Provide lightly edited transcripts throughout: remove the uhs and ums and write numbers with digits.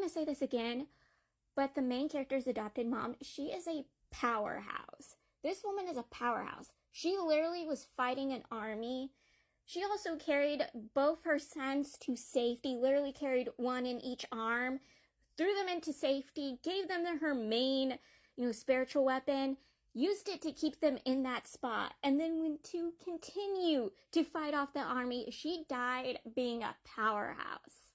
to say this again, but the main character's adopted mom, she is a powerhouse. This woman is a powerhouse. She literally was fighting an army. She also carried both her sons to safety, literally carried one in each arm, threw them into safety, gave them her main, spiritual weapon, used it to keep them in that spot, and then went to continue to fight off the army. She died being a powerhouse.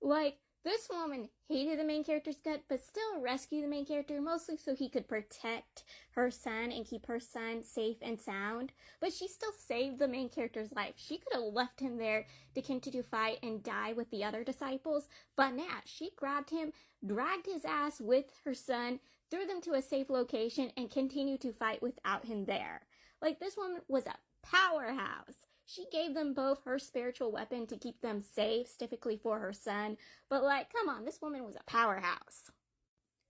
Like, this woman hated the main character's gut, but still rescued the main character, mostly so he could protect her son and keep her son safe and sound. But she still saved the main character's life. She could have left him there to continue to fight and die with the other disciples, but nah, she grabbed him, dragged his ass with her son, threw them to a safe location, and continued to fight without him there. Like, this woman was a powerhouse. She gave them both her spiritual weapon to keep them safe, specifically for her son. But, like, come on, this woman was a powerhouse.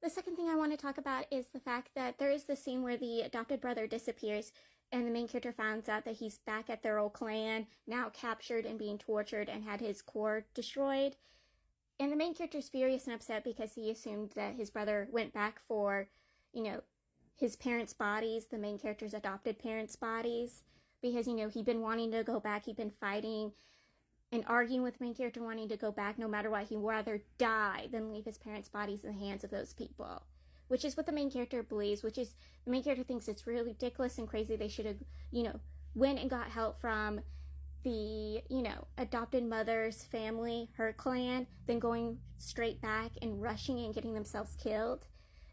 The second thing I want to talk about is the fact that there is the scene where the adopted brother disappears, and the main character finds out that he's back at their old clan, now captured and being tortured, and had his core destroyed. And the main character's furious and upset because he assumed that his brother went back for, his parents' bodies, the main character's adopted parents' bodies. Because, he'd been wanting to go back, he'd been fighting and arguing with the main character, wanting to go back no matter what. He'd rather die than leave his parents' bodies in the hands of those people. Which is what the main character believes, which is, the main character thinks it's really ridiculous and crazy. They should have, went and got help from the, adopted mother's family, her clan, than going straight back and rushing and getting themselves killed.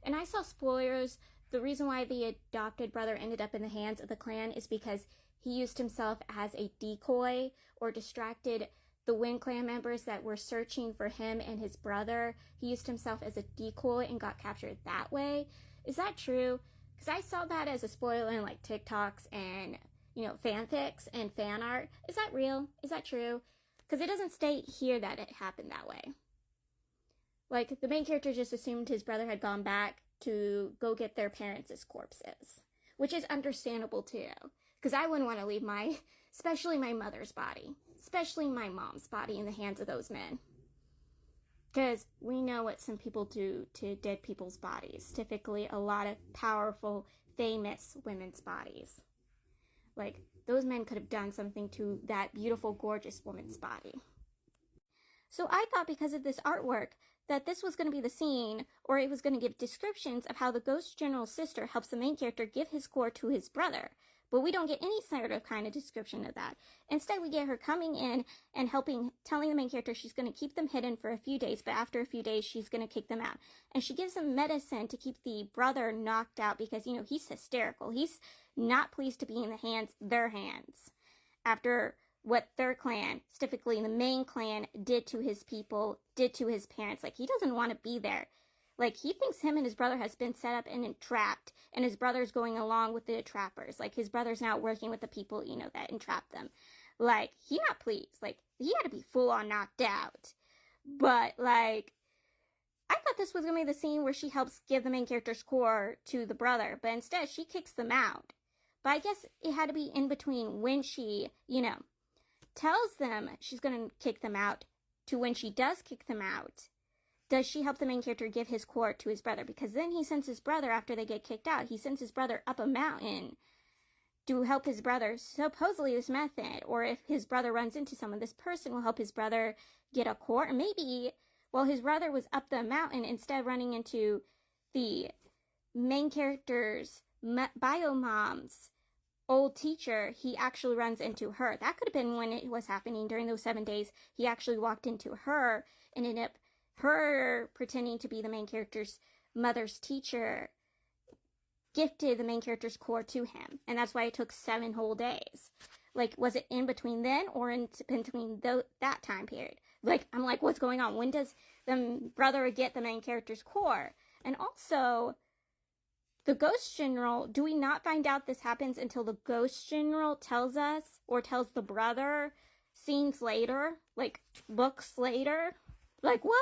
And I saw spoilers. The reason why the adopted brother ended up in the hands of the clan is because he used himself as a decoy or distracted the Wind clan members that were searching for him and his brother. He used himself as a decoy and got captured that way. Is that true? Because I saw that as a spoiler in like TikToks and, fanfics and fan art. Is that real? Is that true? Because it doesn't state here that it happened that way. Like, the main character just assumed his brother had gone back to go get their parents' corpses. Which is understandable too. Because I wouldn't want to leave especially my mother's body, especially my mom's body in the hands of those men. Because we know what some people do to dead people's bodies. Typically a lot of powerful, famous women's bodies. Like, those men could have done something to that beautiful, gorgeous woman's body. So I thought because of this artwork that this was going to be the scene, or it was going to give descriptions of how the Ghost General's sister helps the main character give his core to his brother. But we don't get any sort of kind of description of that. Instead, we get her coming in and telling the main character she's going to keep them hidden for a few days, but after a few days, she's going to kick them out. And she gives them medicine to keep the brother knocked out because, he's hysterical. He's not pleased to be in their hands, after what their clan, specifically the main clan, did to his people, did to his parents. Like, he doesn't want to be there. Like, he thinks him and his brother has been set up and entrapped, and his brother's going along with the trappers. Like, his brother's now working with the people, that entrapped them. Like, he not pleased. Like, he had to be full-on knocked out. But, like, I thought this was going to be the scene where she helps give the main character's core to the brother, but instead she kicks them out. But I guess it had to be in between when she, tells them she's going to kick them out to when she does kick them out. Does she help the main character give his core to his brother? Because then he sends his brother, after they get kicked out, he sends his brother up a mountain to help his brother, supposedly this method. Or if his brother runs into someone, this person will help his brother get a core. And maybe, while his brother was up the mountain, instead of running into the main character's biomom's old teacher, he actually runs into her. That could have been when it was happening during those 7 days. He actually walked into her and ended up her pretending to be the main character's mother's teacher, gifted the main character's core to him. And that's why it took 7 whole days. Like, was it in between then or in between that time period? Like, I'm like, what's going on? When does the brother get the main character's core? And also, the Ghost General, do we not find out this happens until the Ghost General tells us, or tells the brother scenes later? Like, books later? Like, what?